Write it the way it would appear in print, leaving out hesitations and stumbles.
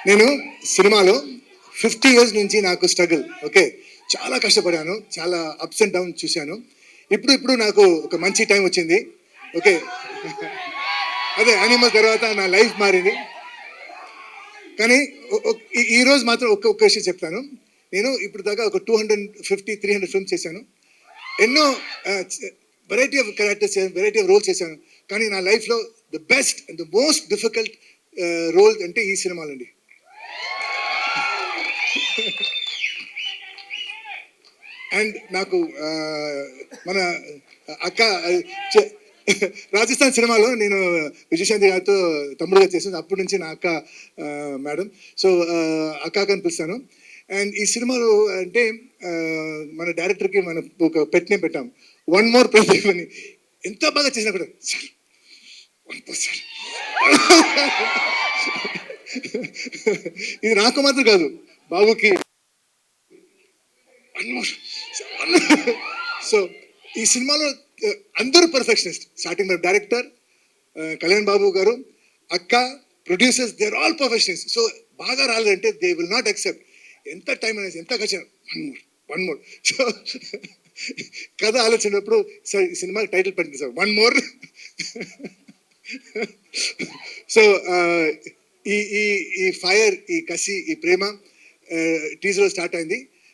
నేను సినిమాలో 50 years నుంచి నాకు స్ట్రగుల్. ఓకే, చాలా కష్టపడాను, చాలా అప్స్ అండ్ డౌన్ చూశాను. ఇప్పుడు నాకు ఒక మంచి టైం వచ్చింది. ఓకే, అదే యానిమల్ తర్వాత నా లైఫ్ మారింది. కానీ ఈ రోజు మాత్రం ఒక్క విషయం చెప్తాను. నేను ఇప్పుడు దాకా ఒక 250-300 ఫిల్మ్స్ చేశాను. ఎన్నో variety of characters, variety of roles చేశాను. కానీ నా లైఫ్లో the best and the most difficult role అంటే ఈ సినిమాలండి. అండ్ నాకు మన అక్క రాజస్థాన్ సినిమాలో నేను విజయశాంతి గారితో తమ్ముడుగా చేసాను. అప్పటి నుంచి నా అక్క మేడం. సో అక్క కనిపిస్తాను. అండ్ ఈ సినిమాలో అంటే మన డైరెక్టర్కి మనం ఒక పెట్ నేమ్ పెట్టాం, వన్ మోర్ ప్రదీప్ అని. ఎంత బాగా చేసినా కూడా సార్ వన్ మోర్ సార్. ఇది నాకు మాత్రం కాదు, బాబుకి సో ఈ సినిమాలో అందరూ perfectionist. Starting director Kalyan Babu garu, అక్క, producers, they are all perfectionist. So బాగా రాలేదంటే దే విల్ నాట్ యాక్సెప్ట్. ఎంత టైం అనేది, ఎంత ఖర్చు, వన్ మోర్. సో కథ ఆలోచనప్పుడు సార్ ఈ సినిమాకి టైటిల్ పెట్టింది సార్, వన్ మోర్. సో ఈ ఈ ఈ ఫైర్, ఈ కసి, ఈ ప్రేమ టీజర్లో స్టార్ట్ అయింది.